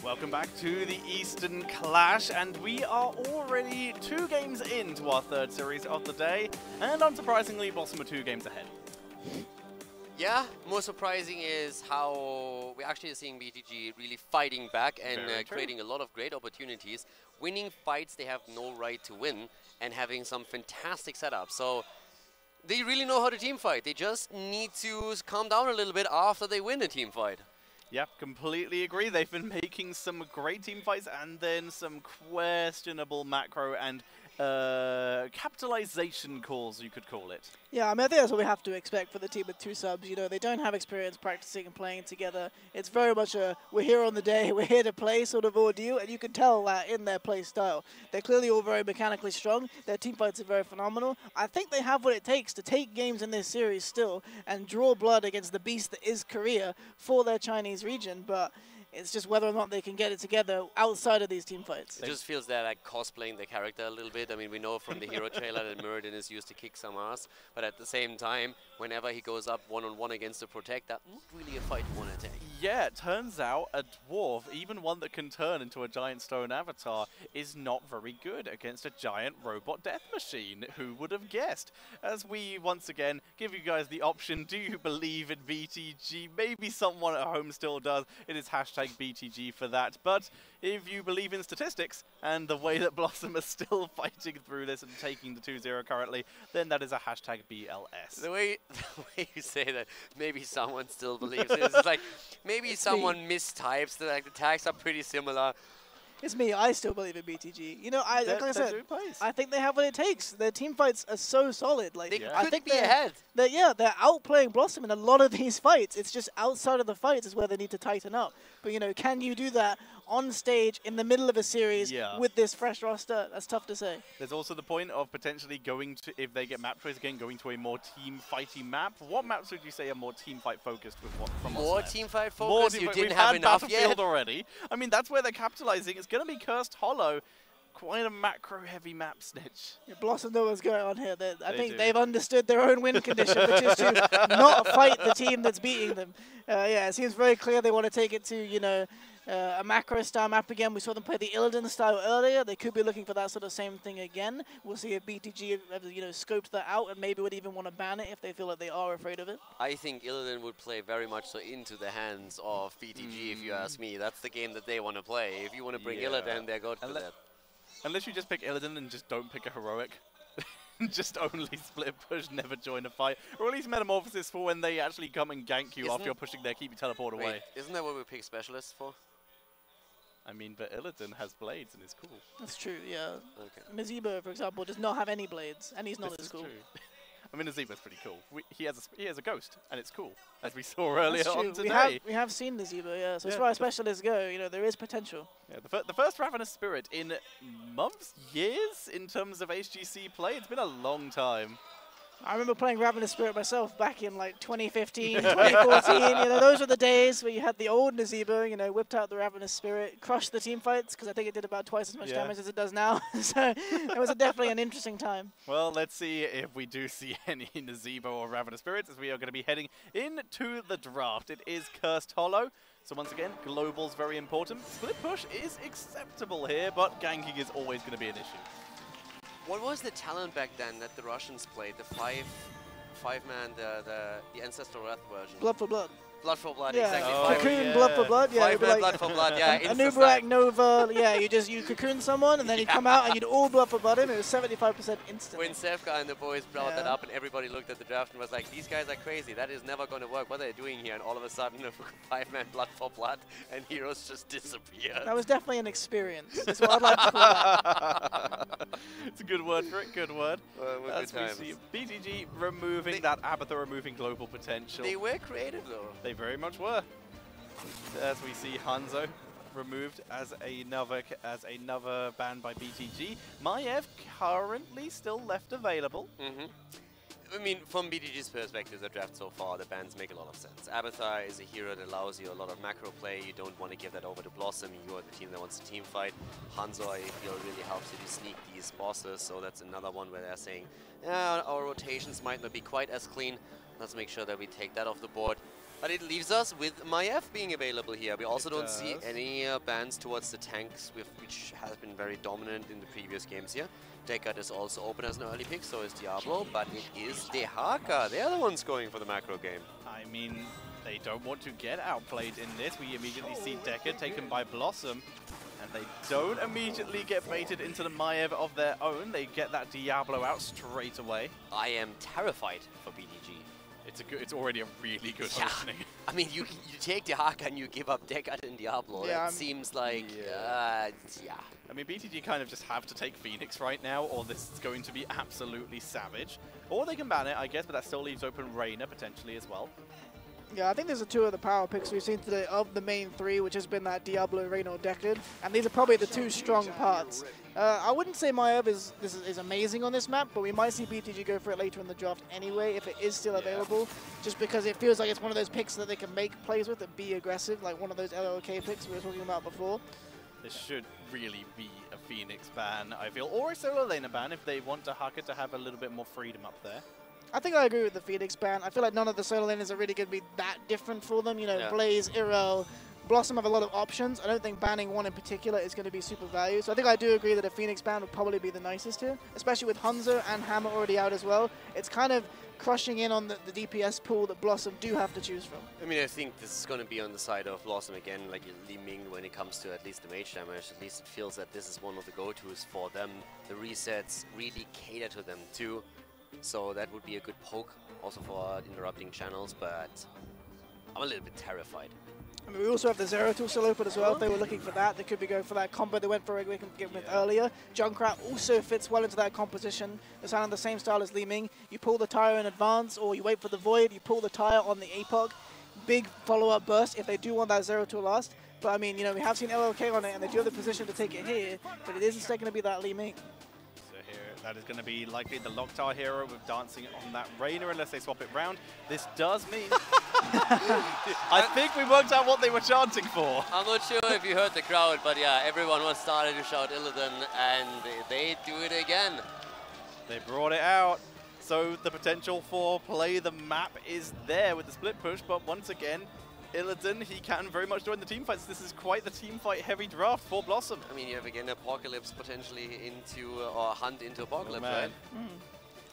Welcome back to the Eastern Clash, and we are already 2 games into our 3rd series of the day, and unsurprisingly, BlossoM are 2 games ahead. Yeah, more surprising is how we're actually seeing BTG really fighting back and creating a lot of great opportunities, winning fights they have no right to win, and having some fantastic setups. So they really know how to team fight. They just need to calm down a little bit after they win a team fight. Yeah, completely agree. They've been making some great team fights and then some questionable macro and capitalization calls, you could call it. Yeah, I mean, I think that's what we have to expect for the team with 2 subs. You know, they don't have experience practicing and playing together. It's very much a we're here on the day, we're here to play sort of ordeal, and you can tell that in their play style. They're clearly all very mechanically strong. Their team fights are very phenomenal. I think they have what it takes to take games in this series still and draw blood against the beast that is Korea for their Chinese region, but it's just whether or not they can get it together outside of these team fights. It just feels they're like cosplaying the character a little bit. I mean, we know from the hero trailer that Muradin is used to kick some ass, but at the same time, whenever he goes up one-on-one against a protector, not really a fight you want to take. Yeah, it turns out a dwarf, even one that can turn into a giant stone avatar, is not very good against a giant robot death machine. Who would have guessed? As we once again give you guys the option, do you believe in BTG? Maybe someone at home still does. It is hashtag BTG for that. But if you believe in statistics and the way that BlossoM is still fighting through this and taking the 2-0 currently, then that is a hashtag BLS. The way you say that, maybe someone still believes it. It's like, maybe someone mistypes that, like, the tags are pretty similar. It's me. I still believe in BTG. You know, like I said, I think they have what it takes. Their team fights are so solid. Like, they I think be ahead. They're outplaying BlossoM in a lot of these fights. It's just outside of the fights is where they need to tighten up. But, you know, can you do that on stage in the middle of a series with this fresh roster? That's tough to say. There's also the point of potentially going to, if they get map choice again, going to a more team fighty map. What maps would you say are more team fight focused with what from more team fight focused? You didn't have enough yet already. I mean, that's where they're capitalizing. It's going to be Cursed Hollow. Quite a macro-heavy map, Snitch. Yeah, BlossoM know what's going on here. I think they've understood their own win condition, which is to not fight the team that's beating them. Yeah, it seems very clear they want to take it to, you know, a macro-style map again. We saw them play the Illidan style earlier. They could be looking for that sort of same thing again. We'll see if BTG have, you know, scoped that out and maybe would even want to ban it if they feel like they are afraid of it. I think Illidan would play very much so into the hands of BTG, if you ask me. That's the game that they want to play. If you want to bring Illidan, they're good for that. Unless you just pick Illidan and just don't pick a heroic. Just only split push, never join a fight. Or at least Metamorphosis for when they actually come and gank you after you're pushing their keep you teleport away. Isn't that what we pick specialists for? I mean, but Illidan has blades and is cool. That's true, yeah. Okay. Nazebo, for example, does not have any blades, and he's not as cool. True. I mean, Nazebo's pretty cool. He has a ghost, and it's cool, as we saw earlier on today. We have seen Nazebo, yeah. So as far as specialists go, you know, there is potential. Yeah, the first Ravenous Spirit in months, years, in terms of HGC play. It's been a long time. I remember playing Ravenous Spirit myself back in like 2015, 2014. You know, those were the days where you had the old Nazebo, you know, whipped out the Ravenous Spirit, crushed the team fights because I think it did about twice as much damage as it does now. So it was definitely an interesting time. Well, let's see if we do see any Nazebo or Ravenous Spirits as we are going to be heading into the draft. It is Cursed Hollow. So once again, Global's very important. Split push is acceptable here, but ganking is always going to be an issue. What was the talent back then that the Russians played? The five-man, the Ancestral Wrath version? Blood for Blood. Blood for Blood, yeah. exactly. Cocoon, Blood for Blood, yeah. Five-man Blood for Blood, yeah. Anubarak, Nova, yeah, you cocoon someone and then you come out and you'd all Blood for Blood him. It was 75% instantly. When Sevka and the boys brought that up and everybody looked at the draft and was like, these guys are crazy, that is never going to work, what are they doing here? And all of a sudden, a five-man Blood for Blood and heroes just disappeared. That was definitely an experience. That's what I'd like to call that. It's a good word for it, good word. As we see BTG removing that Abathur, removing global potential. They were creative though. They very much were. As we see Hanzo removed as another ban by BTG. Maiev currently still left available. I mean, from BTG's perspective, the draft so far, the bans make a lot of sense. Abathur is a hero that allows you a lot of macro play. You don't want to give that over to BlossoM. You are the team that wants to team fight. Hanzo, I feel, really helps you to sneak these bosses. So that's another one where they're saying, yeah, our rotations might not be quite as clean. Let's make sure that we take that off the board. But it leaves us with Maiev being available here. We also don't see does. any bans towards the tanks, which has been very dominant in the previous games here. Deckard is also open as an early pick, so is Diablo, but it is Dehaka. They're the ones going for the macro game. I mean, they don't want to get outplayed in this. We immediately see Deckard taken by BlossoM, and they don't immediately get baited into the Maiev of their own. They get that Diablo out straight away. I am terrified for BTG. It's already a really good opening. I mean, you take Dehaka and you give up Deckard and Diablo. Yeah, That seems like, I mean, BTG kind of just have to take Phoenix right now, or this is going to be absolutely savage. Or they can ban it, I guess, but that still leaves open Reyna potentially as well. Yeah, I think there's two of the power picks we've seen today of the main three, which has been that Diablo, Reyna, or Deckard, and these are probably the two strong parts. I wouldn't say Maiev is amazing on this map, but we might see BTG go for it later in the draft anyway, if it is still available, just because it feels like it's one of those picks that they can make plays with and be aggressive, like one of those LOK picks we were talking about before. This should really be a Phoenix ban, I feel, or a solo laner ban if they want Dehaka to have a little bit more freedom up there. I think I agree with the Phoenix ban. I feel like none of the solo laners are really going to be that different for them. You know, Blaze, Irel, BlossoM have a lot of options. I don't think banning one in particular is going to be super value. So I think I do agree that a Phoenix ban would probably be the nicest here, especially with Hanzo and Hammer already out as well. It's kind of crushing in on the DPS pool that BlossoM do have to choose from. I mean, I think this is going to be on the side of BlossoM again, like Li Ming when it comes to at least the mage damage. At least it feels that this is one of the go-tos for them. The resets really cater to them too. So that would be a good poke also for interrupting channels, but I'm a little bit terrified. I mean, we also have the Zero tool still open as well. If they were looking for that, they could be going for that combo they went for with earlier. Junkrat also fits well into that composition. It's kind of the same style as Li Ming. You pull the tire in advance, or you wait for the Void, you pull the tire on the APOC. Big follow-up burst if they do want that Zero tool last. But I mean, you know, we have seen LLK on it, and they do have the position to take it here, but it is instead going to be that Li Ming. That is going to be likely the Locktar hero with dancing on that Reyna unless they swap it round. This does mean... I think we worked out what they were chanting for. I'm not sure if you heard the crowd, but yeah, everyone was starting to shout Illidan, and they do it again. They brought it out. So the potential for play the map is there with the split push, but once again, Illidan, he can very much join the team fights. This is quite the team fight heavy draft for BlossoM. I mean, you have again Apocalypse potentially into, or Hunt into Apocalypse, right?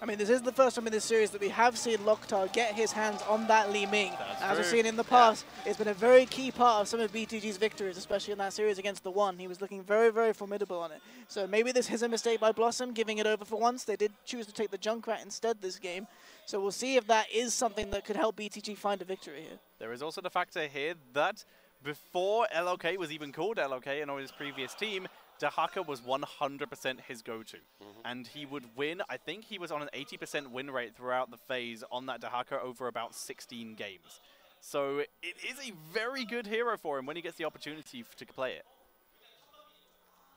I mean, this is the first time in this series that we have seen Locktar get his hands on that Li Ming. As we've seen in the past, it's been a very key part of some of BTG's victories, especially in that series against the One. He was looking very, very formidable on it. So maybe this is a mistake by BlossoM, giving it over for once. They did choose to take the Junkrat instead this game. So we'll see if that is something that could help BTG find a victory here. There is also the factor here that before LOK was even called LOK and on his previous team, Dehaka was 100% his go-to. And he would win, I think he was on an 80% win rate throughout the phase on that Dehaka over about 16 games. So it is a very good hero for him when he gets the opportunity to play it.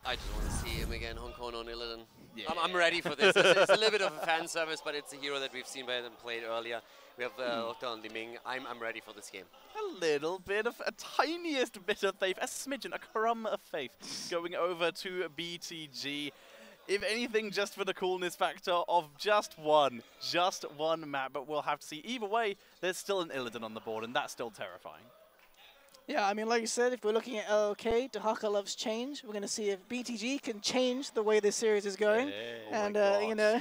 I just want to see him again, Hong Kong on Illidan. Yeah. I'm ready for this. It's a little bit of a fan service, but it's a hero that we've seen by them played earlier. We have Lockdown and Li Ming. I'm ready for this game. A little bit of a tiniest bit of faith, a smidgen, a crumb of faith going over to BTG. If anything, just for the coolness factor of just one map, but we'll have to see. Either way, there's still an Illidan on the board, and that's still terrifying. Yeah, I mean, like you said, if we're looking at LLK, Dehaka loves change. We're going to see if BTG can change the way this series is going and, you know,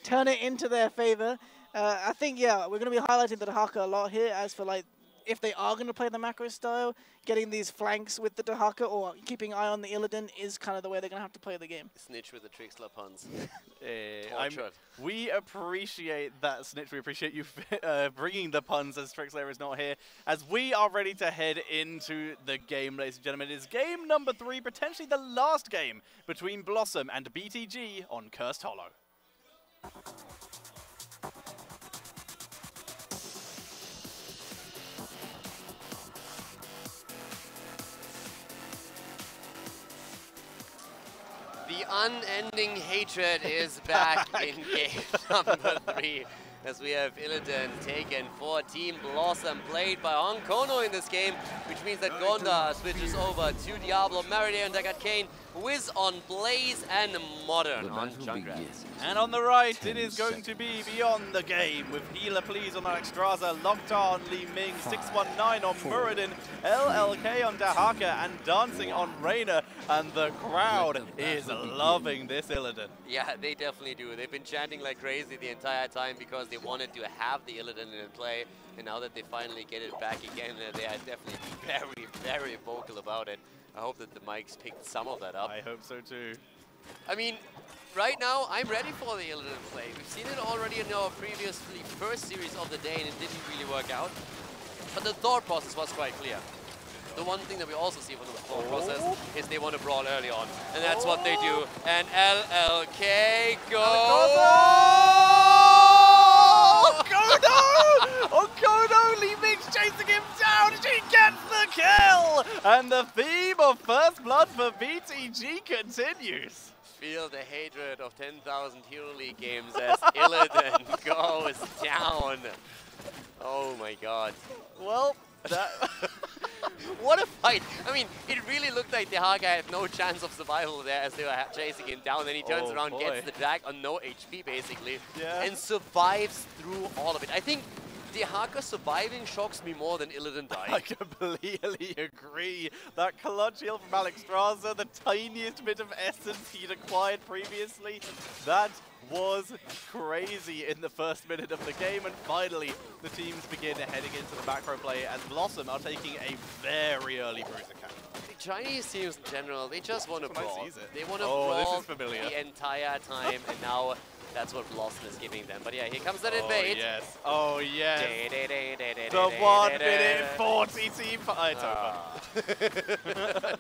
turn it into their favor. I think, yeah, we're going to be highlighting the Dehaka a lot here as for, like, if they are going to play the macro style, getting these flanks with the Dehaka or keeping an eye on the Illidan is kind of the way they're going to have to play the game. Snitch with the Trickster puns. We appreciate that, Snitch. We appreciate you bringing the puns as Trickslayer is not here. As we are ready to head into the game, ladies and gentlemen, it is game number 3, potentially the last game between BlossoM and BTG on Cursed Hollow. The unending hatred is back in game number 3. as we have Illidan taken for Team BlossoM, played by Honkono in this game, which means that Gonda switches over to Diablo, Mariday on Dagat Kane, Wiz on Blaze, and Modern on Junkrat. And on the right, it is going to be Beyond the Game with Healer Please on Alexstrasza, Locked On Li Ming, 619 on Muradin, LLK on Dahaka, and Dancing on Reina, and the crowd is loving this Illidan. Yeah, they definitely do. They've been chanting like crazy the entire time because they wanted to have the Illidan in play, and now that they finally get it back again, they are definitely very, very vocal about it. I hope that the mics picked some of that up. I hope so too. I mean, right now, I'm ready for the Illidan play. We've seen it already in our previously first series of the day, and it didn't really work out. But the thought process was quite clear. The one thing that we also see from the thought process is they want to brawl early on, and that's what they do. And LLK goes! Honkono! Li Ming's chasing him down, she gets the kill! And the theme of First Blood for BTG continues. Feel the hatred of 10,000 Hero League games as Illidan goes down. Oh my god. Well, that... What a fight! I mean, it really looked like Dahaka had no chance of survival there as they were chasing him down. Then he turns around, gets the drag on no HP basically, and survives through all of it. I think Dahaka surviving shocks me more than Illidan dying. I completely agree. That clutch heal from Alexstrasza, the tiniest bit of essence he'd acquired previously, that was crazy in the first minute of the game, and finally the teams begin heading into the macro play as BlossoM are taking a very early bruiser count. The Chinese teams in general, they just want to brawl. They want to brawl the entire time, and now that's what BlossoM is giving them. But yeah, here comes that invade. Yes. Oh yes. The 1 minute 40 team fight. It's over.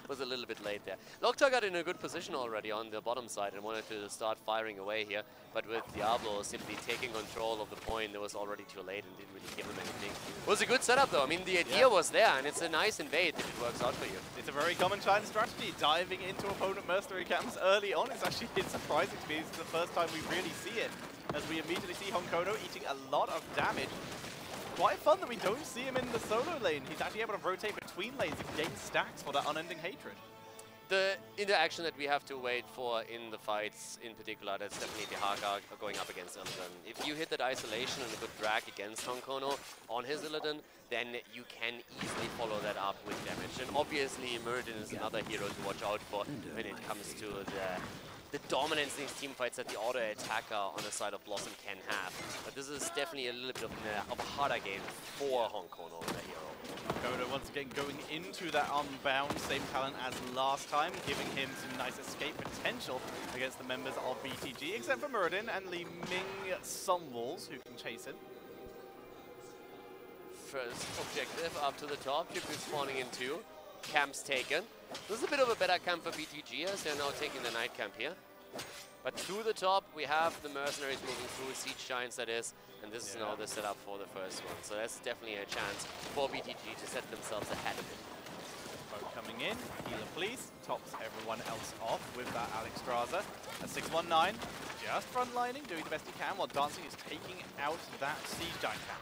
Was a little bit late there. Lokta got in a good position already on the bottom side and wanted to start firing away here, but with Diablo simply taking control of the point, it was already too late and didn't really give him anything. It was a good setup though. I mean, the idea was there, and it's a nice invade if it works out for you. It's a very common China strategy, diving into opponent mercenary camps early on. It's surprising to me. It's the first time we really see it, as we immediately see Honkono eating a lot of damage. Quite fun that we don't see him in the solo lane. He's actually able to rotate between lanes and gain stacks for that unending hatred. The interaction that we have to wait for in the fights in particular, that's definitely Dahaka going up against Illidan. If you hit that isolation and a good drag against Honkono on his Illidan, then you can easily follow that up with damage. And obviously Muradin is another hero to watch out for when it comes to the dominance in these team fights that the auto attacker on the side of BlossoM can have. But this is definitely a little bit of a harder game for Honkono, the hero. Honkono once again going into that unbound, same talent as last time, giving him some nice escape potential against the members of BTG, except for Muradin and Li Ming Sunwalls, who can chase him. First objective up to the top, Chip is spawning in 2. Camps taken. This is a bit of a better camp for BTG as they're now taking the night camp here. But through the top, we have the mercenaries moving through, Siege Giants that is, and this is now the setup for the first one. So that's definitely a chance for BTG to set themselves ahead of it. Boat coming in, Healer Please, tops everyone else off with that Alexstrasza. A 619, just frontlining, doing the best he can, while Dancing is taking out that Siege Giant camp.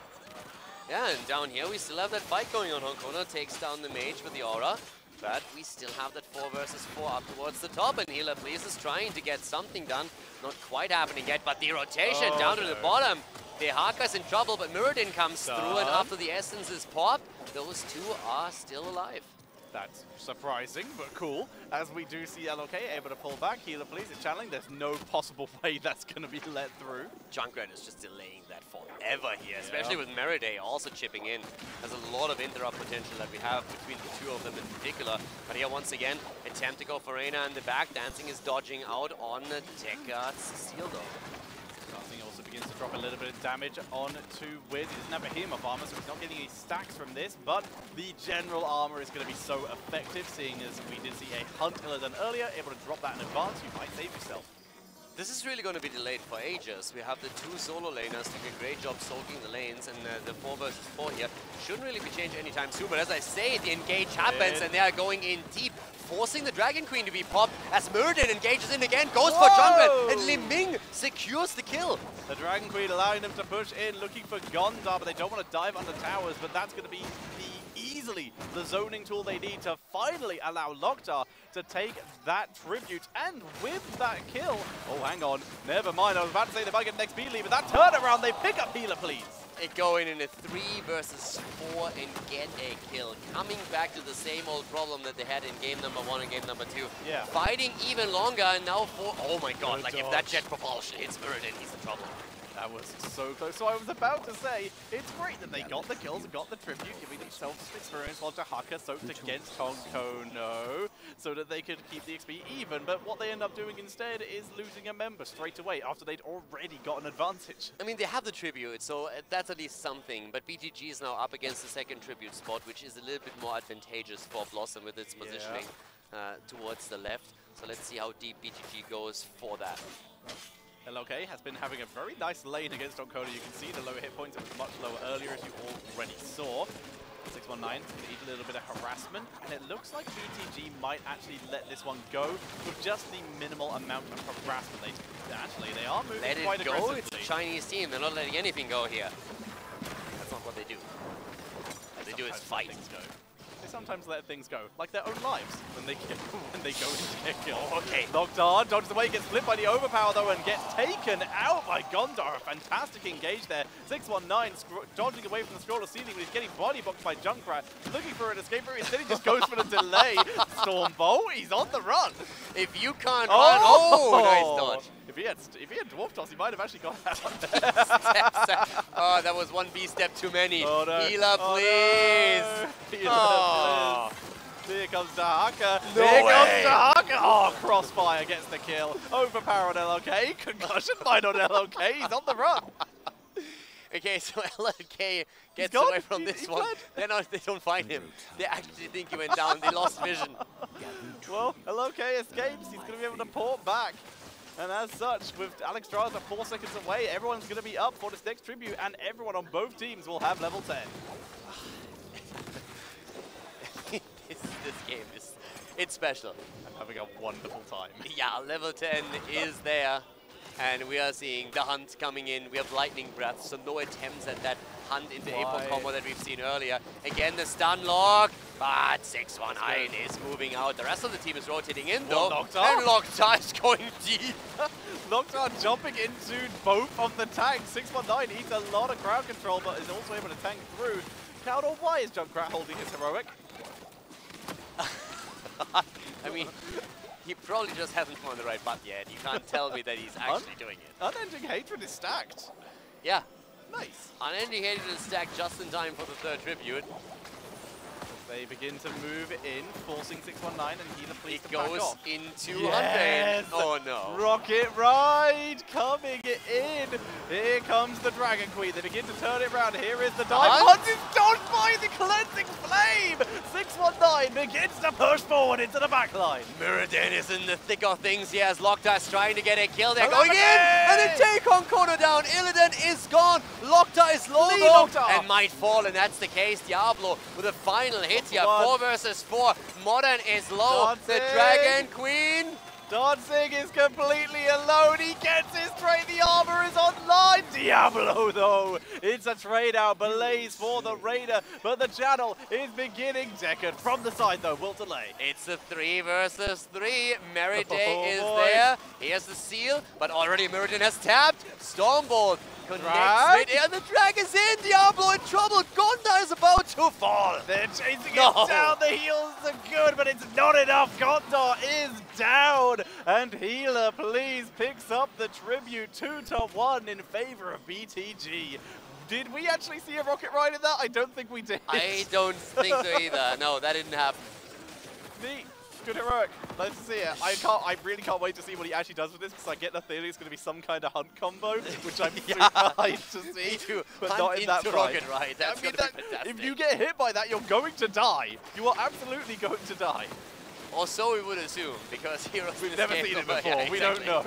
Yeah, and down here we still have that fight going on. Honkono takes down the mage with the aura, but we still have that 4 versus 4 up towards the top, and Healer Please is trying to get something done. Not quite happening yet, but the rotation down to the bottom. Dahaka's in trouble, but Muradin comes through, and after the essence is popped, those two are still alive. That's surprising, but cool. As we do see LLK able to pull back, Healer Please is channeling. There's no possible way that's going to be let through. Junkrat is just delaying that forever here, especially with Mariday also chipping in. There's a lot of interrupt potential that we have between the two of them in particular. But here, once again, attempt to go for Reina in the back. Dancing is dodging out on Deckard's Steel Dog. Dancing also begins to drop a little bit of damage onto Wiz. He doesn't have a Behemoth of armor, so he's not getting any stacks from this, but the general armor is going to be so effective, seeing as we did see a Hunt Illidan earlier, able to drop that in advance. You might save yourself. This is really going to be delayed for ages. We have the 2 solo laners doing a great job soaking the lanes, and the 4 versus 4 here shouldn't really be changed anytime soon. But as I say, the engage happens, and they are going in deep. forcing the Dragon Queen to be popped as Muradin engages in again, goes for Junkrat, and Li Ming secures the kill. The Dragon Queen allowing them to push in, looking for Gondar, but they don't want to dive under towers, but that's going to be easily the zoning tool they need to finally allow Locktar to take that tribute. And with that kill, oh, hang on, never mind, I was about to say they might get the next B lead, but that turnaround, they pick up Healer, please. It going in a 3 versus 4 and get a kill. Coming back to the same old problem that they had in game number 1 and game number 2. Yeah. Fighting even longer, and now for, oh my god, like if that jet propulsion hits Muradin, he's in trouble. That was so close. So I was about to say, it's great that they got the kills and got the tribute, giving themselves some experience while Jahaka soaked against Tonko, no, so that they could keep the XP even. But what they end up doing instead is losing a member straight away after they'd already got an advantage. I mean, they have the tribute, so that's at least something. But BTG is now up against the second tribute spot, which is a little bit more advantageous for BlossoM with its positioning towards the left. So let's see how deep BTG goes for that. LOK has been having a very nice lane against Onkoda. You can see the low hit points. It was much lower earlier, as you already saw. 619 going to eat a little bit of harassment, and it looks like BTG might actually let this one go with just the minimal amount of harassment. They are moving quite aggressively. Let it go. It's a Chinese team. They're not letting anything go here. That's not what they do. What they do is fight. They sometimes let things go, like their own lives, when they go to get killed. Okay. Locktar dodges away, gets flipped by the overpower though, and gets taken out by Gondar. A fantastic engage there. 619 dodging away from the scroll of ceiling, but he's getting body boxed by Junkrat. Looking for an escape route, instead he just goes for the delay. Stormbolt, he's on the run. If you can't run, nice dodge. If he had Dwarf Toss, he might have actually got out. Oh, that was one B step too many. Oh, no. Healer, please. No. Healer, please. Here comes Dahaka. Comes Dahaka. Oh, Crossfire gets the kill. Overpower on LOK. Concussion mine on LOK. He's on the run. Okay, so LOK gets away from this one. They don't find him. They actually think he went down. They lost vision. Well, LOK escapes. He's going to be able to port back. And as such, with Alex Draza 4 seconds away, everyone's going to be up for this next tribute, and everyone on both teams will have level 10. This game it's special. I'm having a wonderful time. Yeah, level 10 is there, and we are seeing the hunt coming in. We have lightning breath, so no attempts at that hunt into Apon combo that we've seen earlier. Again, the stun lock, but 619 is moving out. The rest of the team is rotating in though, and Locktar is going deep. Locktar jumping into both of the tanks. 619 eats a lot of crowd control, but is also able to tank through. Cowdor, why is Junkrat holding his heroic? I mean, he probably just hasn't found the right button yet. You can't tell me that he's actually doing it. Unending Hatred is stacked. Yeah. Nice. Unending Hatred is stacked just in time for the third tribute. They begin to move in, forcing 619 and Healer Please to back off. It goes into Unbane. Oh no. Rocket Ride coming in. Here comes the Dragon Queen. They begin to turn it around. Here is the dive. Once it's dodged by the Cleansing Flame. 619 begins to push forward into the backline. Muradin is in the thick of things. He has Locktar trying to get a kill. They're going in and they take on Kono down. Illidan is gone. Locktar is low though and might fall, and that's the case. Diablo with a final hit. Yeah, 4 versus 4. Modern is low. The Dragon Queen. Dancing is completely alone. He gets his trade. The armor is online. Diablo, though. It's a trade out. Belays for the Raider, but the channel is beginning. Deckard from the side, though, will delay. It's a 3 versus 3. Meriday is there. Here's the seal, but already Muradin has tapped. Stormbolt connects it, and the drag is in. Diablo in trouble. Gondar is about to fall. They're chasing it down. The heals are good, but it's not enough. Gondar is down, and Healer Please picks up the tribute 2-1 in favor of BTG. Did we actually see a rocket ride in that? I don't think we did. I don't think so either. No, that didn't happen. Neat. Good heroic. Let's see it. I really can't wait to see what he actually does with this, because I get the feeling it's going to be some kind of hunt combo, which I'm super hyped to see, but hunt not in that rocket ride. That's I mean, if you get hit by that, you're going to die. You are absolutely going to die. Or so we would assume, because heroes we've never seen it before. Yeah, exactly. We don't know.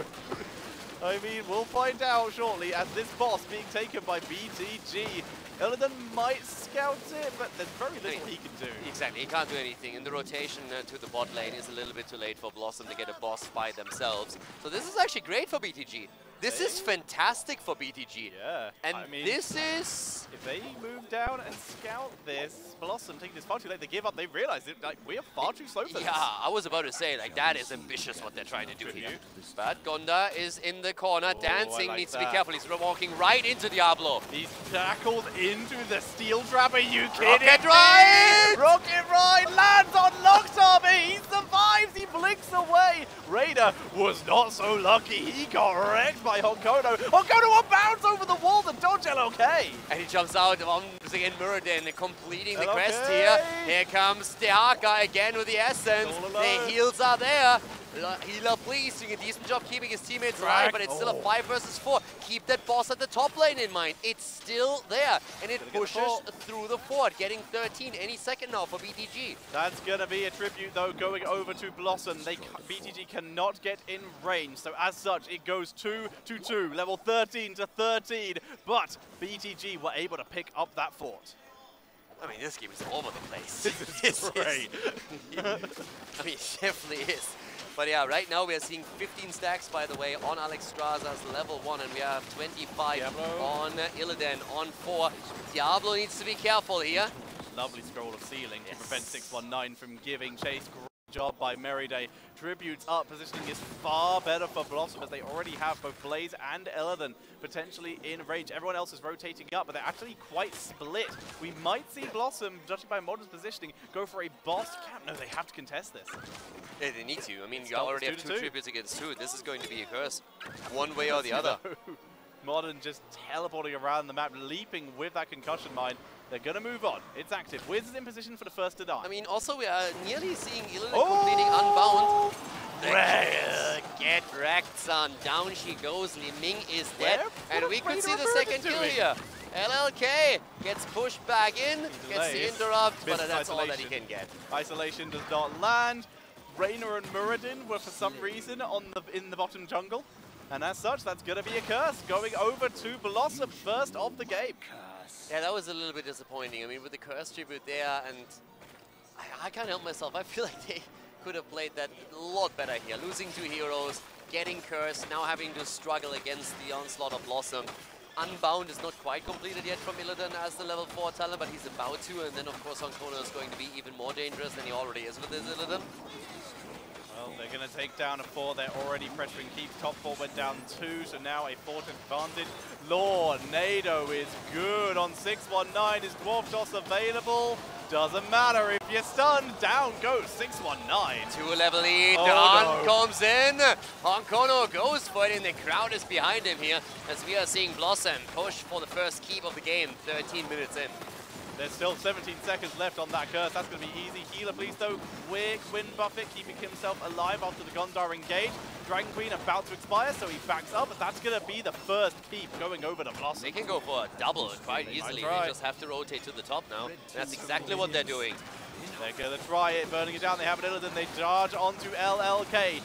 I mean, we'll find out shortly as this boss being taken by BTG. Illidan might scout it, but there's very little he can do. Exactly, he can't do anything. And the rotation to the bot lane is a little bit too late for BlossoM to get a boss by themselves. So this is actually great for BTG. This is fantastic for BTG. Yeah. And I mean, this is... if they move down and scout this, BlossoM taking this far too late, they give up, they realize it, like, we are far too slow for this. Yeah, I was about to say, like, that is ambitious what they're trying to do here. But Gonda is in the corner, dancing, needs to be careful. He's walking right into Diablo. He's tackled into the steel trap. Are you kidding? Rocket Ride! Rocket Ride lands on Nocturne, but he survives. He blinks away. Raider was not so lucky. He got wrecked by Honkono. Honkono on bounce over the wall to dodge LOK. And he jumps out once again, Muradin completing the quest here. Here comes the Haka again with the essence. The heals are there. Healer please doing a decent job keeping his teammates alive, but it's still a 5 versus 4. Keep that boss at the top lane in mind. It's still there, and it pushes through the fort, getting 13 any second now for BTG. That's going to be a tribute, though, going over to BlossoM. BTG cannot get in range, so as such, it goes 2-2, level 13 to 13, but BTG were able to pick up that fort. I mean, this game is all over the place. This is great. I mean, it definitely is. But yeah, right now we are seeing 15 stacks, by the way, on Alex Straza's level 1, and we have 25 Diablo on Illidan on 4. Diablo needs to be careful here. Lovely scroll of ceiling to prevent 619 from giving chase. Great job by Merryday. Tributes up, positioning is far better for BlossoM as they already have both Blaze and Illidan potentially in range. Everyone else is rotating up, but they're actually quite split. We might see BlossoM, judging by Modern's positioning, go for a boss camp. No, they have to contest this. Yeah, they need to. I mean, you already have 2 tributes against 2. This is going to be a curse, one way or the other. Modern just teleporting around the map, leaping with that concussion mine. They're going to move on. It's active. Wiz is in position for the first to die. I mean, also we are nearly seeing Illidan completing Unbound. Get wrecked, son. Down she goes. Li Ming is dead. And we could see the second kill here. LLK gets pushed back in, gets the interrupt, but that's all that he can get. Isolation does not land. Raynor and Muradin were for some reason in the bottom jungle. And as such, that's going to be a curse going over to BlossoM, first of the game. Yeah, that was a little bit disappointing. I mean, with the curse tribute there, and I can't help myself. I feel like they could have played that a lot better here. Losing 2 heroes, getting cursed, now having to struggle against the onslaught of BlossoM. Unbound is not quite completed yet from Illidan as the level 4 talent, but he's about to. And then, of course, Honkono is going to be even more dangerous than he already is with this Illidan. Well, they're going to take down a 4. They're already pressuring Keith. Top 4 went down 2, so now a 4th advantage. Lord, Nado is good on 619. Is Dwarf Toss available? Doesn't matter if you're stunned. Down goes 619. 2-level lead. Don comes in. Honkono goes for it, and the crowd is behind him here as we are seeing BlossoM push for the first keep of the game. 13 minutes in. There's still 17 seconds left on that curse. That's going to be easy. Healer, please, though. Quick wind buffet, keeping himself alive after the Gondar engage. Dragon Queen about to expire, so he backs up, but that's going to be the first keep going over to BlossoM. They can go for a double quite easily. They just have to rotate to the top now. And that's exactly what they're doing. They're going to try it, burning it down. They have an Illidan. They charge onto LLK.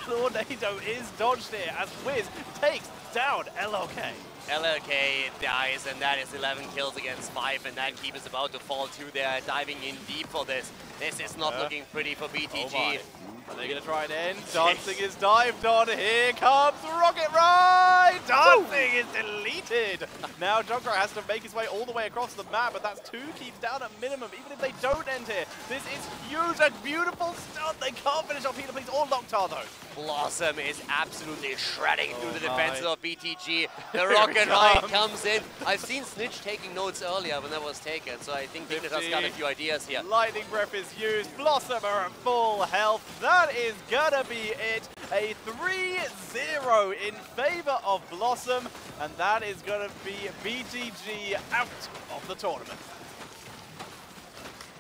Tornado is dodged here as Wiz takes down LLK. LLK dies, and that is 11 kills against 5, and that keep is about to fall too. They're diving in deep for this. This is not looking pretty for BTG. Are they going to try and end? Dancing is dived on. Here comes Rocket Ride! Dancing is deleted. Now Junkrat has to make his way all the way across the map, but that's 2 keeps down at minimum, even if they don't end here. This is huge. A beautiful stun. They can't finish off Healer, please, or Noctar, though. BlossoM is absolutely shredding through the defenses of BTG. The Rocket Ride comes in. I've seen Snitch taking notes earlier when that was taken, so I think Dignit has got a few ideas here. Lightning Breath is used. BlossoM are at full health. That is gonna be it. A 3-0 in favor of BlossoM, and that is gonna be BTG out of the tournament.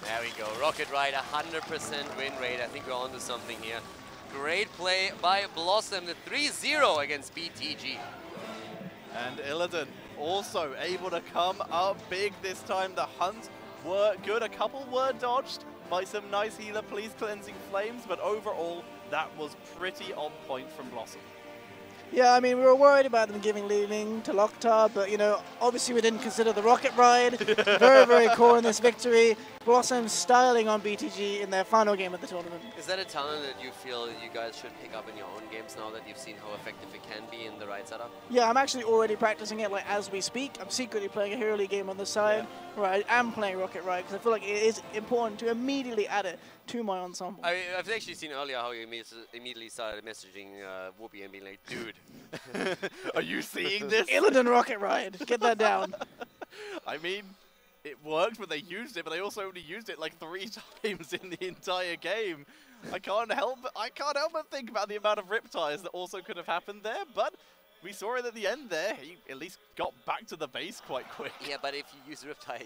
There we go. Rocket Ride, 100% win rate. I think we're on to something here. Great play by BlossoM, the 3-0 against BTG. And Illidan also able to come up big this time. The hunts were good. A couple were dodged by some nice Healer, please, cleansing flames, but overall, that was pretty on point from BlossoM. Yeah, I mean, we were worried about them leaving to Locktar, but, you know, obviously we didn't consider the rocket ride. Very, very core in this victory. BlossoM styling on BTG in their final game of the tournament. Is that a talent that you feel you guys should pick up in your own games now that you've seen how effective it can be in the right setup? Yeah, I'm actually already practicing it, like, as we speak. I'm secretly playing a Hero League game on the side, where I am playing Rocket Ride, because I feel like it is important to immediately add it to my ensemble. I've actually seen earlier how you immediately started messaging Whoopi and being like, dude. Are you seeing this? Illidan Rocket Ride, get that down. I mean, it worked when they used it, but they also only used it like 3 times in the entire game. I can't help but think about the amount of riptires that also could have happened there, but we saw it at the end there. He at least got back to the base quite quick. Yeah, but if you use Riptire,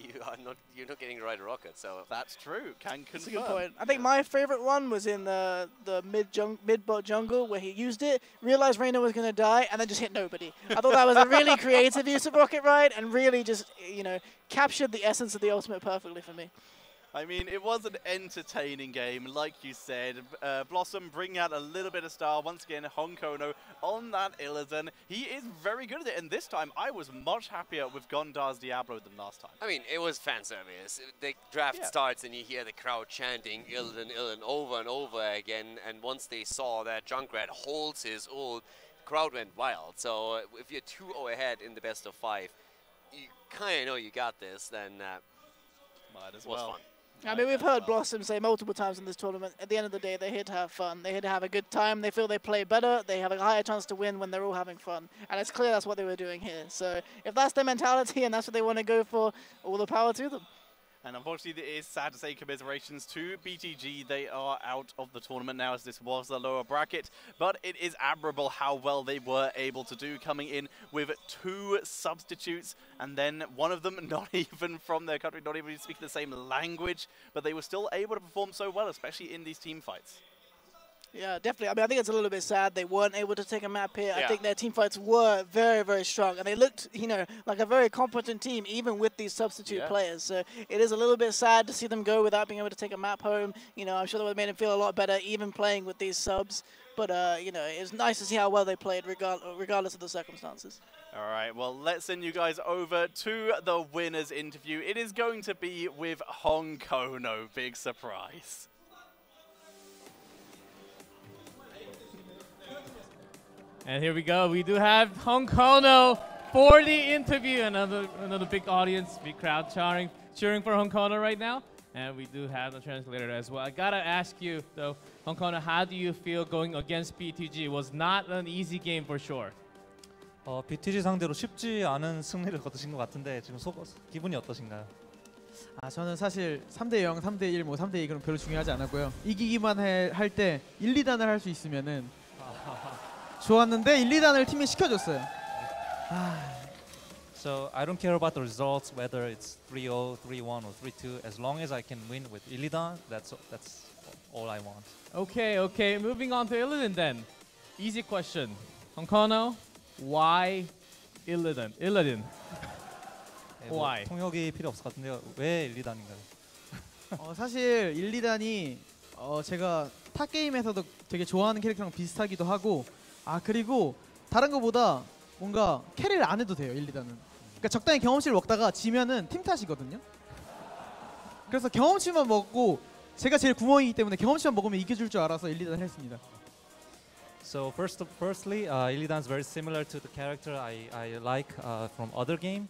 you're not getting the right rocket, so... That's true, can confirm. That's a good point. I think my favorite one was in the mid-bot jungle, where he used it, realized Reina was going to die, and then just hit nobody. I thought that was a really creative use of Rocket Ride, and really just, you know, captured the essence of the ultimate perfectly for me. I mean, it was an entertaining game, like you said. BlossoM bringing out a little bit of style. Once again, Honkono on that Illidan. He is very good at it, and this time I was much happier with Gondar's Diablo than last time. I mean, it was fan service. The draft starts and you hear the crowd chanting Illidan, Illidan over and over again, and once they saw that Junkrat holds his ult, crowd went wild. So if you're 2-0 ahead in the best of 5, you kind of know you got this, then might as was well. fun. I mean, we've heard BlossoM say multiple times in this tournament, at the end of the day, they're here to have fun. They're here to have a good time. They feel they play better. They have a higher chance to win when they're all having fun. And it's clear that's what they were doing here. So if that's their mentality and that's what they want to go for, all the power to them. And unfortunately, it is sad to say commiserations to BTG. They are out of the tournament now, as this was the lower bracket. But it is admirable how well they were able to do, coming in with 2 substitutes. And then one of them not even from their country, not even speaking the same language. But they were still able to perform so well, especially in these team fights. Yeah, definitely. I mean, I think it's a little bit sad they weren't able to take a map here. Yeah. I think their team fights were very, very strong. And they looked, you know, like a very competent team, even with these substitute players. So it is a little bit sad to see them go without being able to take a map home. You know, I'm sure that would have made them feel a lot better, even playing with these subs. But, you know, it was nice to see how well they played, regardless of the circumstances. All right, well, let's send you guys over to the winners interview. It is going to be with Honkono. Big surprise. And here we go. We do have Honkono for the interview. Another big audience, big crowd cheering for Honkono right now. And we do have the translator as well. I gotta ask you though, Honkono, how do you feel going against BTG? It was not an easy game for sure. BTG 상대로 쉽지 않은 승리를 거두신 것 같은데 지금 기분이 어떠신가요? 저는 사실 3대0, 3대1, 뭐 3대2 그런 별로 중요하지 않았고요. 이기기만 할 때 1, 2단을 할 수 있으면은 좋았는데 1, 2단을 팀이 시켜줬어요. So I don't care about the results, whether it's 3-0, 3-1, or 3-2. As long as I can win with Illidan, that's all I want. Okay. Moving on to Illidan then. Easy question. Honkono, why Illidan? Why? 통역이 필요 없을 것 같은데요. 왜 일리단인가요? 사실 1, 2단이 제가 타 게임에서도 되게 좋아하는 캐릭터랑 비슷하기도 하고 그리고 다른 거보다 뭔가 캐리를 안 해도 돼요 1, 2단은. 그러니까 적당히 경험치를 먹다가 지면은 팀 탓이거든요. 그래서 경험치만 먹고 제가 제일 구멍이기 때문에 경험치만 먹으면 이겨줄 줄 알아서 1, 2단을 했습니다. So firstly, Illidan is very similar to the character I like from other game.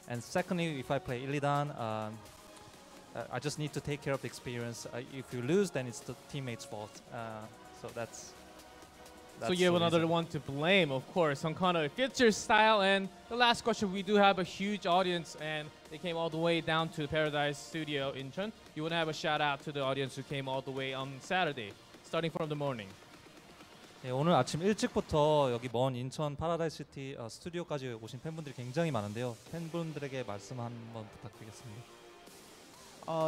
And secondly, if I play Illidan, I just need to take care of the experience. If you lose, then it's the teammate's fault. So that's so you have another one to blame, of course. Honkono, it fits your style. And the last question, we do have a huge audience, and they came all the way down to the Paradise Studio in Incheon. You want to have a shout out to the audience who came all the way on Saturday, starting from the morning. 네, 오늘 아침 일찍부터 여기 먼 인천 파라다이스 시티 스튜디오까지 오신 팬분들이 굉장히 많은데요. 팬분들에게 말씀 한번 부탁드리겠습니다.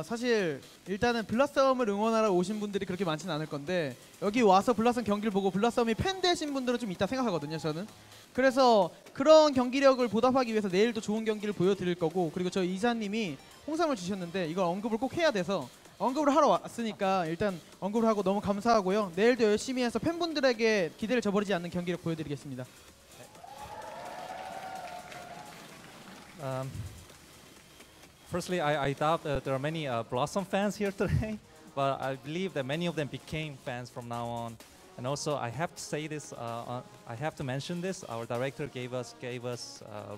사실 일단은 블라썸을 응원하러 오신 분들이 그렇게 많지는 않을 건데 여기 와서 블라썸 경기를 보고 블라썸이 팬 되신 분들은 좀 있다 생각하거든요, 저는. 그래서 그런 경기력을 보답하기 위해서 내일도 좋은 경기를 보여드릴 거고, 그리고 저 이사님이 홍삼을 주셨는데 이걸 언급을 꼭 해야 돼서 언급을 하러 왔으니까 일단 언급을 하고 너무 감사하고요. 내일도 열심히 해서 팬분들에게 기대를 저버리지 않는 경기를 보여드리겠습니다. Firstly, I doubt there are many BlossoM fans here today, but I believe that many of them became fans from now on. And also, I have to say this. I have to mention this. Our director gave us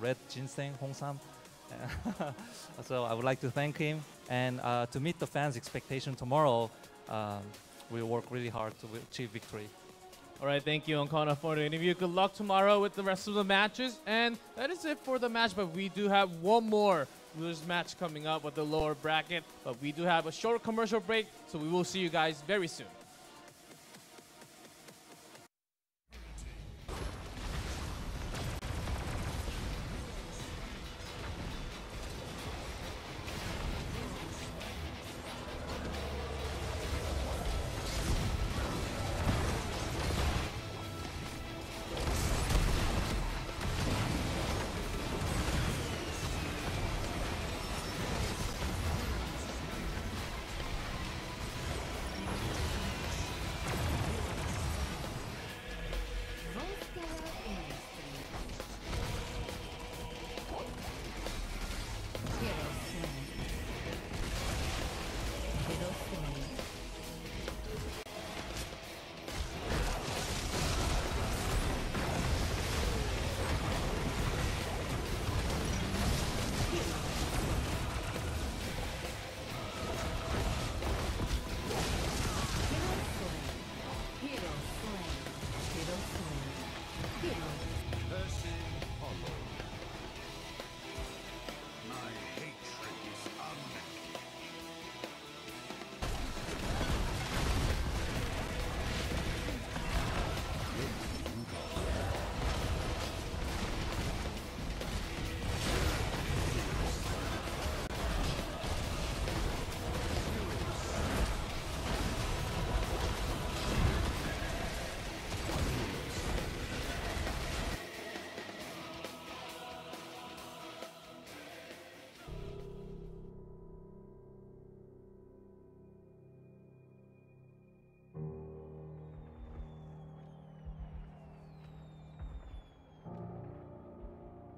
red ginseng Hongsam, so I would like to thank him. And to meet the fans' expectation tomorrow, we'll work really hard to achieve victory. All right, thank you, Onkona, for the interview. Good luck tomorrow with the rest of the matches. And that is it for the match, but we do have one more losers match coming up with the lower bracket. But we do have a short commercial break, so we will see you guys very soon.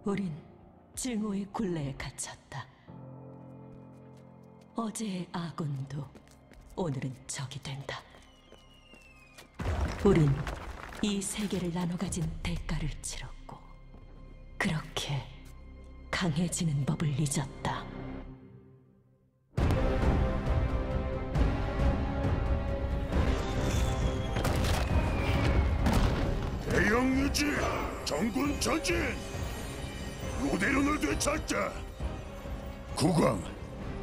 우린 증오의 굴레에 갇혔다. 어제의 아군도 오늘은 적이 된다. 우린 이 세계를 나눠 가진 대가를 치렀고 그렇게 강해지는 법을 잊었다. 대형 유지, 정군 전진! 로데론을 되찾자! 국왕,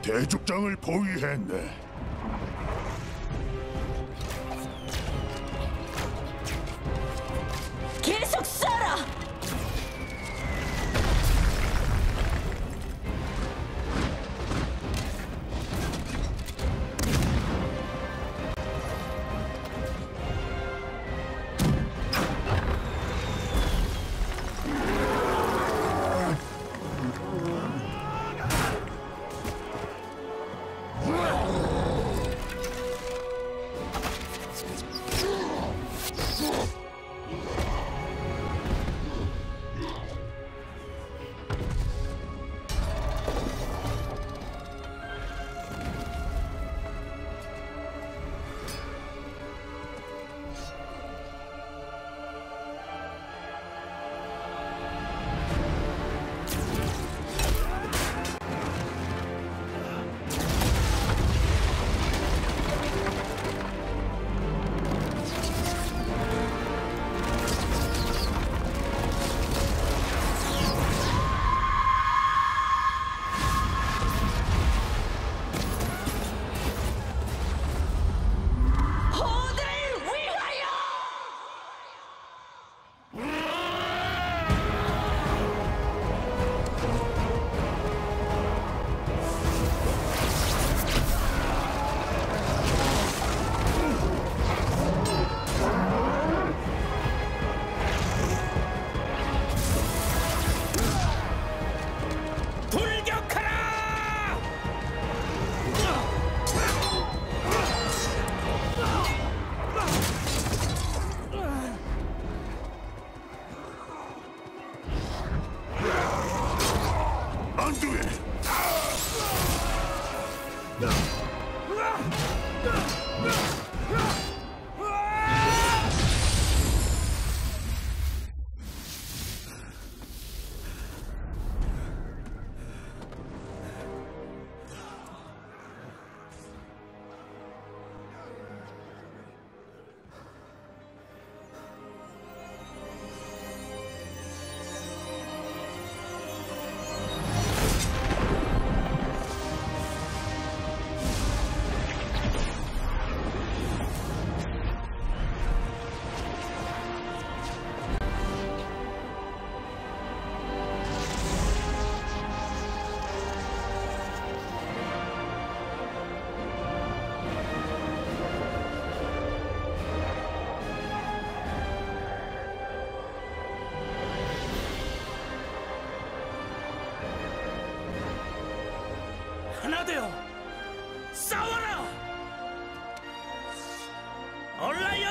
대족장을 포위했네. 계속 쏴라!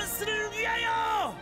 밸런스를 위하여!